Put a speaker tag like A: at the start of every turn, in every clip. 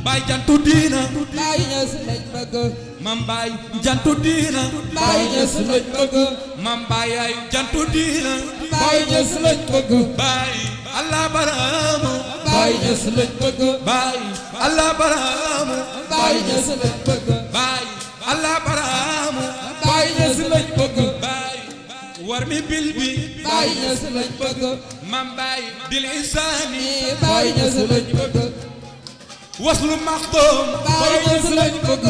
A: Baay jantu diina
B: Baay Ñas lañ bëgg
A: Mam Baay jantu diina
B: Baay Ñas lañ bëgg
A: Mam Baay ay jantu diina
B: Baay Ñas lañ bëgg
A: Baay Allah baraamu
B: Baay Ñas lañ bëgg
A: Baay Allah baraamu
B: Baay Ñas lañ bëgg
A: Baay Allah baraamu
B: Baay Ñas lañ bëgg
A: Baay war mi bil bi
B: Baay Ñas lañ bëgg
A: Mam Baay bil insaani
B: Baay Ñas lañ bëgg
A: waslu maxdoom
B: Baay Ñas lañ bëgg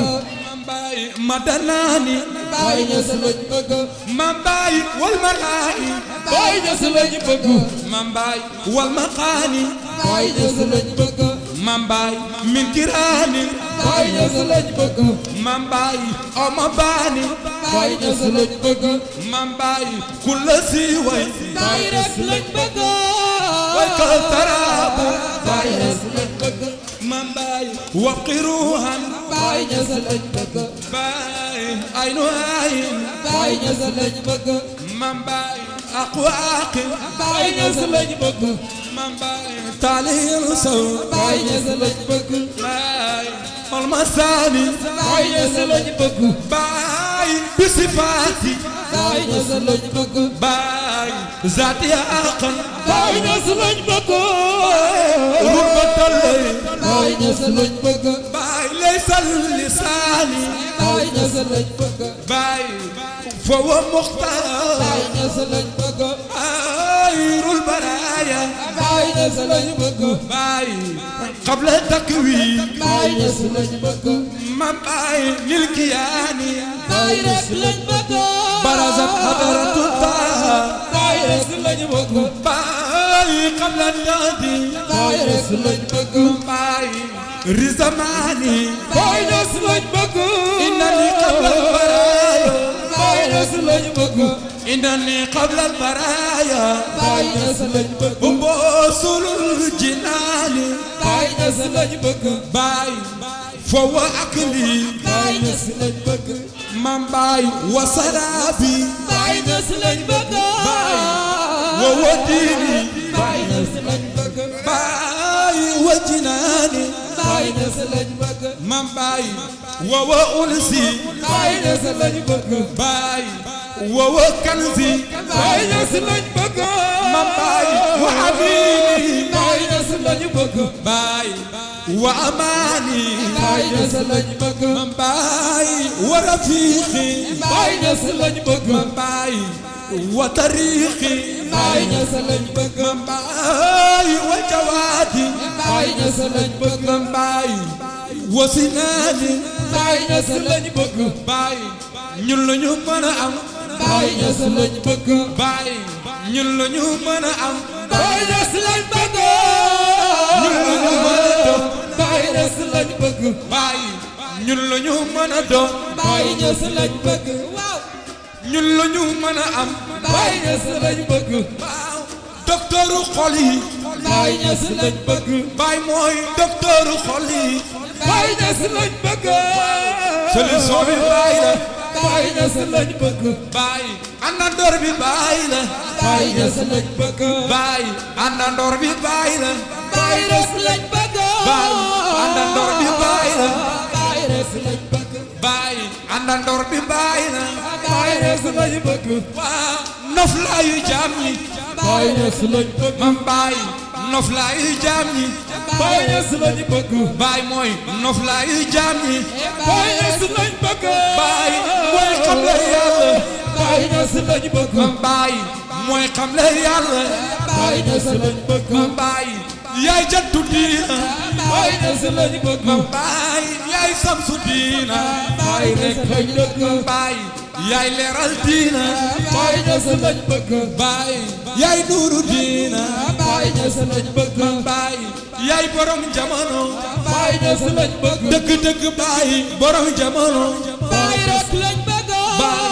A: Mam Baay madanaani
B: Baay Ñas lañ bëgg
A: Mam Baay wal malaa'i
B: Baay Ñas lañ bëgg
A: Mam Baay wal maqaani
B: Baay Ñas lañ bëgg
A: Mam Baay min kiraani
B: Baay Ñas lañ bëgg
A: Mam Baay oma baani
B: Baay Ñas lañ bëgg
A: Mam Baay kulla siiway
B: Baay rek lañ bëgg
A: way ka taraabu
B: Baay Ñas lañ bëgg
A: Mam Baay waqiruhan
B: Baay Ñas lañ bëgg
A: Baay aynu ayin
B: Baay Ñas lañ bëgg
A: Mam Baay aqwaaqi
B: Baay Ñas lañ bëgg
A: Mam Baay taalil saw
B: Baay Ñas lañ bëgg
A: Baay almasaani
B: Baay Ñas lañ bëgg
A: Baay bisifaati
B: Baay Ñas lañ bëgg
A: Baay zaati aqan
B: Baay Ñas lañ bëgg
A: rubbatallay
B: Baay Ñas lañ bëgg
A: Baay laysal lisaani
B: Baay Ñas lañ bëgg
A: Baay fawa muxtaar
B: Baay Ñas lañ bëgg
A: xayrul baraaya
B: Baay Ñas lañ bëgg
A: Baay qabla takwiin
B: Baay Ñas lañ bëgg
A: Mam Baay lil kiyaani
B: Baay rek lañ bëgg
A: barazat hadaratu taaha
B: Baay rek lañ bëgg
A: Baay qabla naadi
B: Baay rek lañ bëgg
A: Baay rizamaani
B: Baay Ñas lañ bëgg
A: innani qabla al-baraaya
B: Baay Ñas lañ bëgg
A: innani qabla al-baraaya
B: Baay Ñas lañ bëgg
A: boosulul jinaani
B: Baay Ñas lañ bëgg
A: Baay fawa akli
B: Baay Ñas lañ bëgg
A: Mam Baay wa saraabi
B: Baay Ñas lañ bëgg
A: wa wadiini
B: Baay Ñas lañ bëgg
A: Baay wa jinaani
B: Baay Ñas lañ bëgg
A: Mam Baay wa unsi
B: Baay Ñas lañ bëgg
A: Baay wa kanzi
B: Baay Ñas lañ bëgg
A: Mam Baay wa habibi
B: Baay Ñas lañ bëgg
A: Baay wa amaani
B: Baay Ñas lañ bëgg
A: Mam Baay wa rafiqi
B: Baay Ñas lañ bëgg
A: Mam Baay wa tariqi
B: Baay Ñas lañ bëgg
A: Mam Baay wa jawaadi
B: Baay Ñas lañ bëgg
A: Mam Baay wa sinaani
B: Baay Ñas lañ bëgg
A: Baay ñun la ñu mën a am
B: Baay Ñas lañ bëgg
A: Baay ñun la ñu mën a am
B: Baay Ñas lañ bëgg
A: ñun la ñu mën a doon
B: Baay Ñas lañ bëgg
A: Baay ñun la ñu mën a doon
B: Baay Ñas lañ bëgg waaw
A: ñun la ñu mën a am
B: Baay Ñas lañ bëgg
A: waaw docteuru xol yi
B: Baay Ñas lañ bëgg
A: Baay mooy docteuru xol yi
B: Baay Ñas lañ bëgg
A: solution bi Baay la
B: Baay Ñas lañ bëgg
A: Baay àndandoor bi Baay la
B: Baay Ñas lañ bëgg
A: Baay àndandoor bi Baay la
B: Baay Ñas lañ bëgg
A: Baay àndandoor bi Baay la
B: Baay Ñas lañ bëgg
A: Baay àndandoor bi Baay la
B: Baay Ñas lañ bëgg
A: waaw noflaayu jaam ñi
B: Baay Ñas lañ bëgg
A: Mam Baay noflaayu jaam ñi
B: Baay Ñas lañ bëgg
A: Baay mooy noflaayu jaam ñi
B: Baay Ñas lañ bëgg
A: Baay mooy xamle Yàlla
B: Baay Ñas lañ bëgg
A: Mam Baay mooy xamle Yàlla
B: Baay Ñas lañ bëgg
A: Mam Baay yaay jantu diina
B: Baay Ñas lañ bëgg
A: Mam Baay yaay samsu diina
B: Baay Ñas lañ bëgg
A: Baay yaay leeral diina
B: Baay Ñas lañ bëgg
A: Baay yaay nuuru diina
B: Baay Ñas lañ bëgg
A: Baay yaay borom jamono
B: Baay Ñas lañ bëgg
A: dëgg-dëgg Baay borom jamono
B: Baay rek lañ bëgg
A: Baay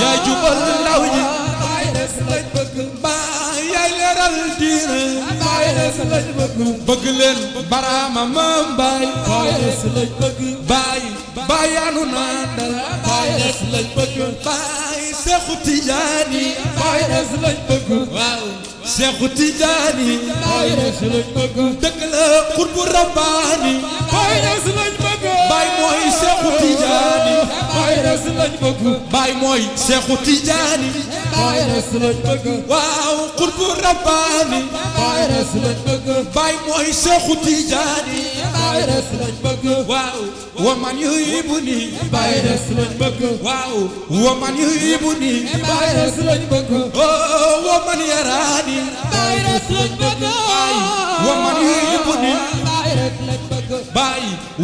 A: yaay jubal ndaw ñi
B: Baay Ñas lañ bëgg
A: Baay yaay leeral diina
B: Baay Ñas lañ bëgg
A: bëgg leen baraama Mam Baay
B: Baay Ñas lañ bëgg
A: Baay Baay yaanu naandal
B: Baay Ñas lañ bëgg
A: Baay Seexu Tijaani
B: Baay Ñas lañ bëgg
A: waaw Seexu Tijaani
B: Baay Ñas lañ bëgg
A: dëgg la xutbu rabbaani
B: lañ bëgg
A: baay mooy Seexu Tijaani
B: Baay Ñas lañ bëgg
A: waaw xutbu rabbaani
B: Baay Ñas lañ bëgg
A: baay mooy Seexu Tijaani
B: Baay Ñas lañ bëgg
A: waaw wa man yuhibbuni
B: Baay Ñas lañ bëgg
A: waaw wa man yuhibbuni
B: Baay Ñas lañ bëgg
A: oh wa man yaraani
B: Baay Ñas lañ bëgg
A: wa man yuhibbuni
B: Baay rek lañ bëgg
A: baay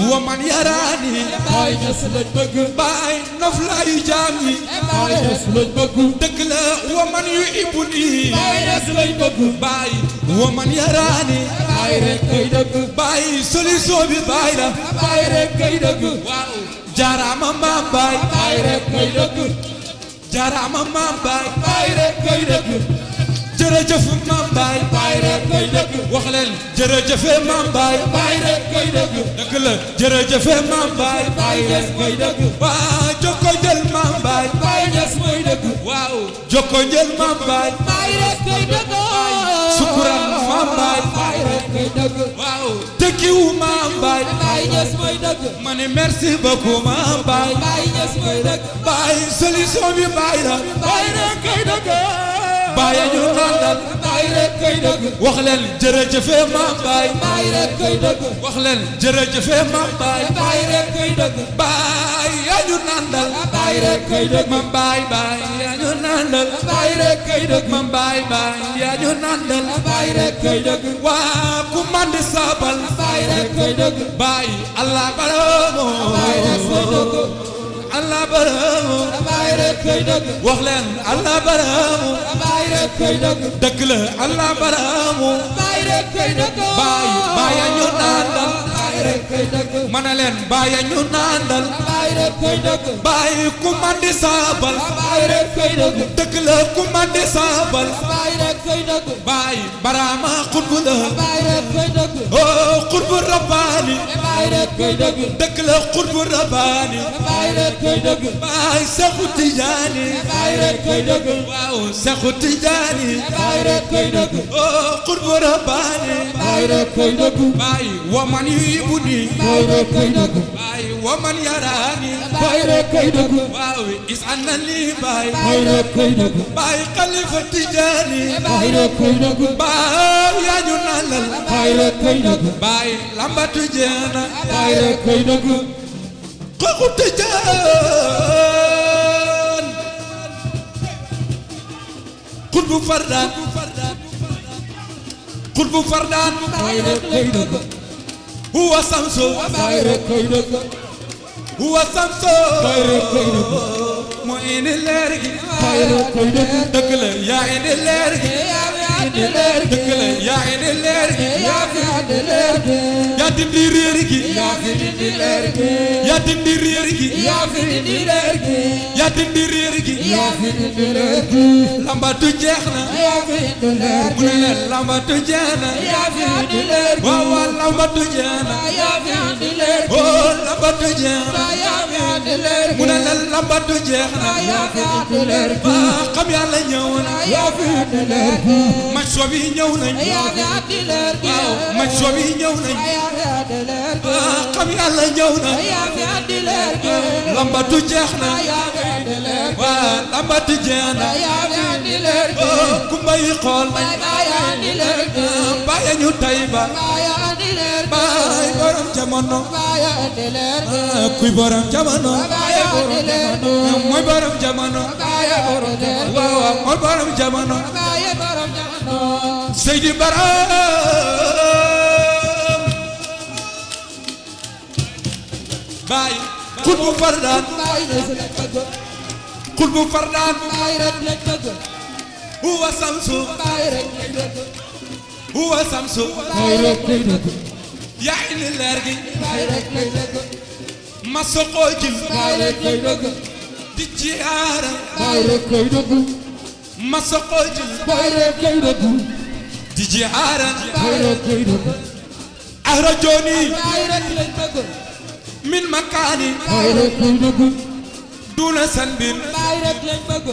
A: wa man yaraani
B: Baay Ñas lañ bëgg
A: baay noflaayu jaam yi
B: Baay Ñas lañ bëgg
A: dëgg la wa man yuhibbuni
B: Baay Ñas lañ bëgg
A: baay wa man yaraani
B: Baay rek kay dëgg
A: baay solution bi baay la
B: Baay rek kay dëgg
A: waaw jaaraama maam baay
B: Baay rek kay dëgg
A: jaaraama maam baay
B: Baay rek kay dëgg
A: jërëjëf maam baay
B: Baay rek kay dëgg
A: wax leen jërëjëfe maam baay
B: Baay rek kay dëgg
A: dëgg la jërëjëfe maam baay
B: Baay rek kay dëgg
A: waaw jokko jël maam baay
B: Baay Ñas mooy dëgg
A: waaw jokko jël maam baay
B: Baay rek kay dëgg
A: sukuran maam baay
B: Baay rek kay dëgg
A: waaw tekkiwu maam baay
B: Baay Ñas mooy dëgg
A: ma ne merci beaucoup maam baay
B: Baay Ñas mooy dëgg
A: baay solution bi baay la
B: Baay rek kay dëgg
A: baay ñu nandal
B: Baay rek kay dëgg
A: wax leen jërëjëfe maam baay
B: Baay rek kay dëgg
A: wax leen jërëjëfe maam baay
B: Baay rek kay dëgg
A: baay yaa ñu nandal
B: Baay rek kay dëgg
A: maam baay baay yaa ñu nandal
B: Baay rek kay dëgg
A: maam baay baay yaa ñu nandal
B: Baay rek kay dëgg
A: waa ku mandi sabal
B: Baay rek kay dëgg
A: baay Allah baramo
B: Baay Ñas mooy dëgg
A: Allah baramo
B: Baay rek kay dëgg
A: wax leen Allah baramo
B: Baay rek kay dëgg
A: dëgg la Allah baramo
B: Baay rek kay dëgg
A: baay baay yaa ñu nandal
B: Baay rek kay dëgg
A: ma ne leen baay yaa ñu nandal
B: Baay rek kay dëgg
A: baay ku mandi sabal
B: Baay rek kay dëgg
A: dëgg la ku mandi sabal
B: Baay rek kay dëgg
A: baay baraama xutbu la
B: Baay rek kay dëgg
A: oh xutbu rabbaani
B: Baay rek kay dëgg
A: dëgg la xutbu rabbaani
B: Baay rek kay dëgg
A: baay Seexu Tijaani
B: Baay rek kay dëgg
A: waaw Seexu Tijaani
B: Baay rek kay dëgg
A: oh xutbu rabbaani
B: Baay rek kay dëgg
A: baay wa man yuhibbuni
B: Baay rek kay dëgg
A: baay wa man yaraani
B: Baay rek kay dëgg
A: waaw is annani baay
B: Baay rek kay dëgg
A: baay Xalifa Tijaani
B: Baay rek kay dëgg
A: baay yaa ñu nandal
B: Baay rek kay dëgg
A: baay lambatu jeena
B: Baay rek kay dëgg
A: Seexu Tijaan xutbu fardaan xutbu fardaan
B: Baay rek kay dëgg
A: huwa samso
B: Baay rek kay dëgg
A: huwa samso
B: Baay rek kay dëgg
A: moo indi leer gi
B: Baay rek kay dëgg
A: dëgg la yaa indi leer gi
B: andi leer gi
A: dëgg la yaa indi leer gi
B: yaa fi andi leer gi
A: yaa dindi réer gi
B: yaa fi indi leer gi
A: yaa dindi réer gi
B: yaa fi indi leer gi
A: yaa dindi réer gi
B: yaa fi indi leer gi
A: lambatu jeex na
B: yaa fi indi leer
A: mu ne leen lambatu jeex na
B: yaa fi indi leer gi
A: waaw waaw lambatu jeex na
B: yaa fi andi leer gi
A: oh lambatu jeex na
B: yaa fi andi leer gi
A: mu ne leen lambatu jeex na
B: yaa fi andi leer gi
A: ah xam yàlla ñëw na
B: yaa fi andi leer gi
A: maj soob yi ñëw nañ
B: yaa fi andi leer gi
A: waaw maj soob yi ñëw nañ
B: yaa fi andi leer gi
A: ah xam yàlla ñëw na
B: yaa fi andi leer gi
A: lambatu jeex na
B: yaa fi andi leer gi
A: waaw lambatu jeex na
B: yaa fi andi leer gi
A: oh kumba yi xool nañ
B: yaa andi leer gi
A: bàyyi ñu tey ba
B: yaa andi leer gi
A: baay borom jamono
B: yaa andi leer gi
A: kuy borom jamono
B: yaa andi leer gi
A: mooy borom jamono
B: yaa borom leer gi
A: waaw waaw mooy borom jamono
B: yaa borom jamono
A: Seydi Baram baay xutbu fardaan
B: Baay Ñas lañ bëgg
A: xutbu fardaan
B: Baay rek lañ bëgg
A: huwa samsu
B: Baay rek lañ bëgg
A: huwa samsu
B: Baay rek lañ bëgg
A: yaa indi leer gi
B: Baay rek lañ bëgg
A: ma soqoo jil
B: Baay rek lañ bëgg
A: di jiyaara
B: Baay rek lañ bëgg
A: ma soqoo jil
B: Baay rek lañ bëgg
A: di jiyaara
B: Baay rek lañ bëgg
A: ahra jooni
B: Baay rek lañ bëgg
A: min makaani
B: Baay rek lañ bëgg
A: duna sanbin
B: Baay rek lañ bëgg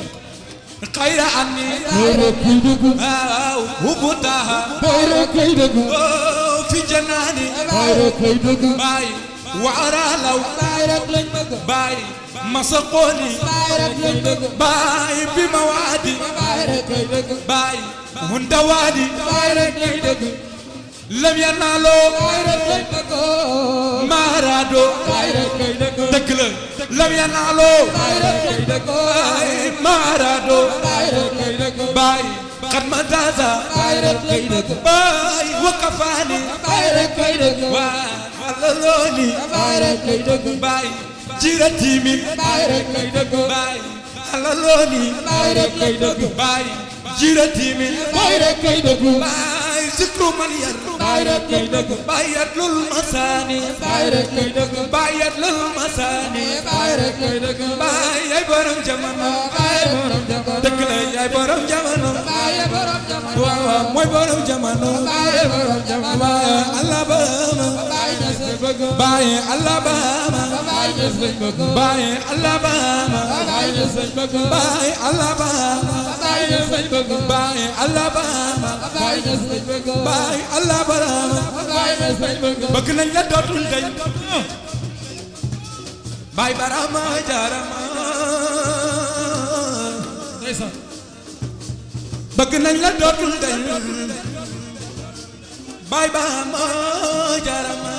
A: xayra anni
B: Baay rek lañ bëgg
A: waaw hubutaha
B: Baay rek lañ bëgg
A: oh fi janaani
B: Baay rek lañ bëgg
A: baay وعرالاو
B: baay rek lañ bëgg
A: باي مسقوني
B: baay rek lañ bëgg
A: باي بموادي
B: baay rek lañ bëgg
A: باي هندوادي
B: baay rek lañ bëgg
A: لم ينالوا
B: baay rek lañ bëgg
A: مارادو
B: baay rek lañ bëgg
A: دكلا لم ينالوا
B: baay rek lañ bëgg
A: باي مارادو
B: baay rek lañ bëgg
A: باي قد مدازا
B: baay rek lañ bëgg
A: باي وكفاني
B: baay rek lañ bëgg
A: وعللوني
B: baay rek lañ bëgg
A: باي جيرتي من
B: baay rek lañ bëgg
A: باي عللوني
B: baay rek lañ bëgg
A: باي جيرتي من
B: baay rek lañ bëgg
A: باي ذكر من ير
B: baay rek lañ bëgg
A: باي يدل المساني
B: baay rek lañ bëgg
A: باي يدل المساني
B: baay rek lañ bëgg
A: باي يا برم جمانو
B: baay borom jamono
A: دكلا يا برم جمانو
B: baay borom jamono
A: واو موي برم جمانو
B: baay borom jamono
A: باي الله باما
B: baay ñas lañ bëgg
A: باي الله باما
B: baay ñas lañ bëgg
A: باي الله باما
B: baay ñas lañ bëgg
A: باي الله باما
B: baay ñas lañ bëgg
A: باي الله باما
B: baay ñas lañ bëgg
A: باي الله باما
B: baay ñas lañ bëgg
A: bëgg nañ la dootul dañ baay barama jaarama
B: ndeysaan
A: bëgg nañ la dootul dañ baay barama jaarama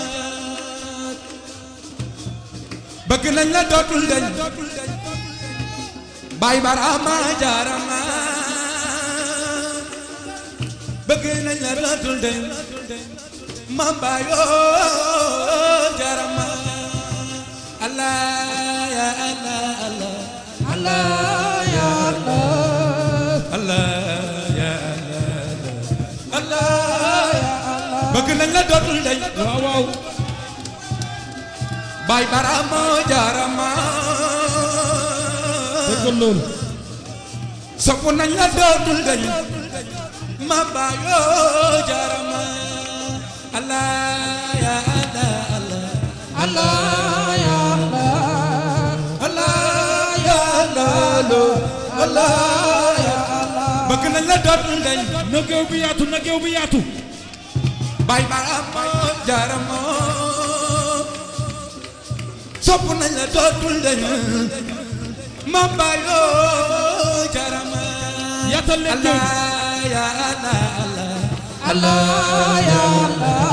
A: bëgg nañ la dootul dañ baay barama jaarama bëgg nañ la dootul dañ mam baayo jaarama Allah ya Allah Allah
B: Allah ya Allah
A: Allah ya Allah Allah
B: ya Allah
A: bëgg nañ la dootul dañ
B: waaw waaw
A: baay barama jaarama
B: dëgg loolu
A: sopp nañ la dootul dañ ma baayo jaarama Allah ya Allah Allah
B: Allah ya Allah
A: Allah ya Allah Allah
B: ya Allah
A: bëgg nañ la dootul dañ
B: na géew bi yaatu na géew bi yaatu
A: baay barama jaarama sopp nañ la dootul dañ ma baayo jaarama
B: yaatal leen géew
A: Allah ya Allah Allah
B: Allah ya Allah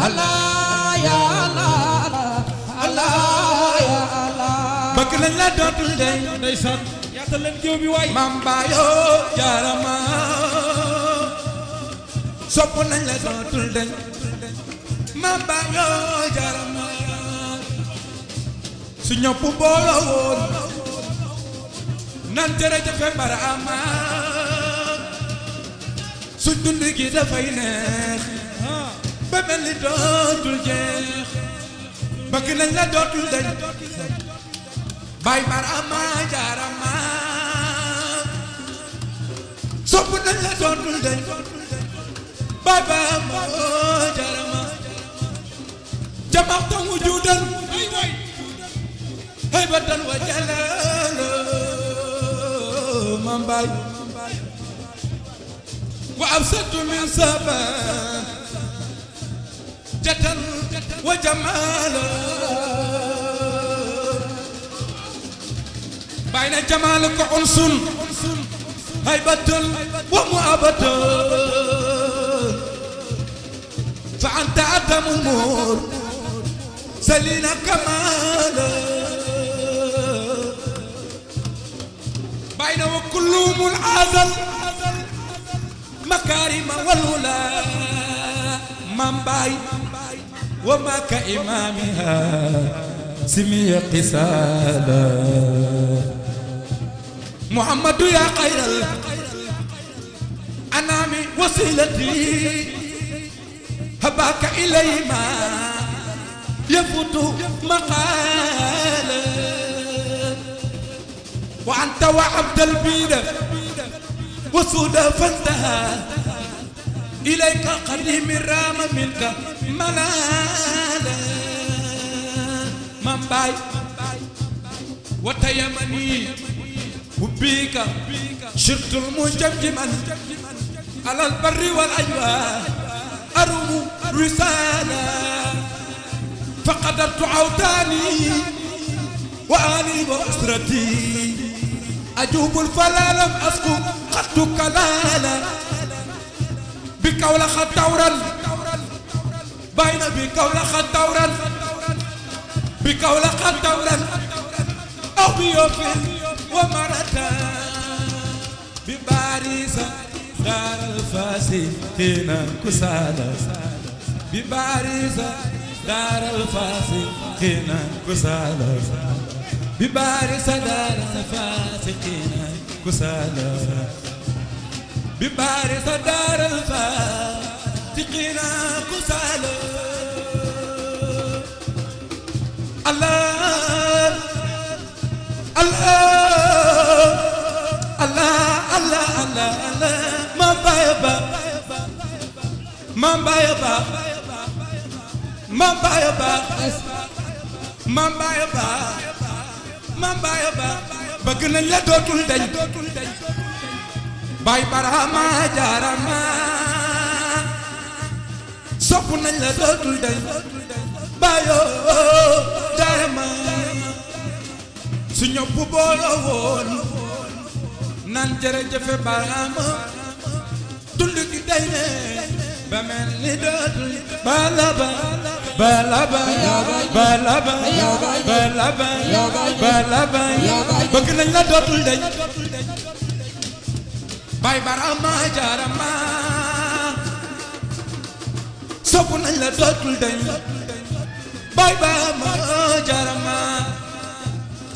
B: Allah ya Allah Allah ya Allah
A: bëgg nañ la dootul dañ
B: ndeysaan yaatal leen géew bi waay
A: mam baayo jaarama sopp nañ la dootul dañ mam baayo jaarama su ñëpp booloo woon nan jërëjëf Barama su dund gi dafay neex ba mel ni dootul jeex bëgg nañ la dootul dañ baay Barama jaarama sopp nañ la dootul dañ baay Barama jaarama jamaxtan wujudan haybatan wa jalala man baay wa absatu min saba jatan wa jamala bayna jamaluka unsun haybatan wa mu'abatan fa anta adamu nur salina kamala bayna wa kullumul azal مكارم والولا من باي وما كإمامها سمي قسالا محمد يا خير الأنام وسيلتي هباك إلي ما يفوت مقالا وأنت وعبد البيد وسود فانتهى إليك قديم الرام منك منالا من باي وتيمني وبيك شرط المجمجما على البر والأجواء أروم رسالة فقدرت عوتاني وآلي وأسرتي أجوب الفلا لم أسكو قد كلالا بكول خطورا بين بكول خطورا بكول خطورا أو بيوف ومرتا بباريسا دار الفاسقين كسالا بباريسا دار الفاسقين كسالا بباريسا دار الفاسقين كسالا بباريسا دار الفاسقين كسالا الله الله الله الله الله الله ما بايبا ما بايبا ما بايبا ما بايبا ما بايبا bëgg nañ la dootul dañ bay barama jaarama sopp nañ la dootul dañ bayo jaarama su ñëpp booloo woon nan jërëjëf barama dund gi day ne ba mel ni dootul balaba balaba balaba balaba balaba bëgg nañ la dootul dañ bay barama jaarama sopp nañ la dootul dañ bay barama jaarama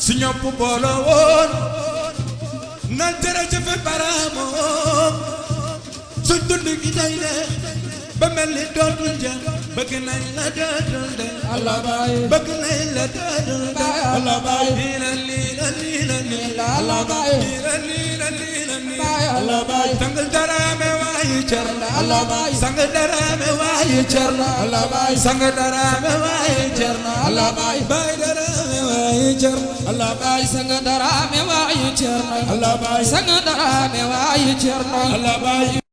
A: su ñëpp booloo woon nan jërëjëf barama suñ dund gi day ne ba mel ni dootul jëm bëgg nañ la dootul de
B: Allah baay
A: bëgg nañ la dootul de
B: Allah baay
A: lila lila lila lila
B: Allah baay
A: lila lila lila
B: baay Allah baay
A: sang darame waayu cerno
B: Allah baay
A: sang darame waayu cerno
B: Allah baay
A: sang darame waayu cerno
B: Allah baay
A: baay darame waayu cerno
B: Allah baay sang darame waayu cerno
A: Allah baay
B: sang darame waayu cerno
A: Allah baay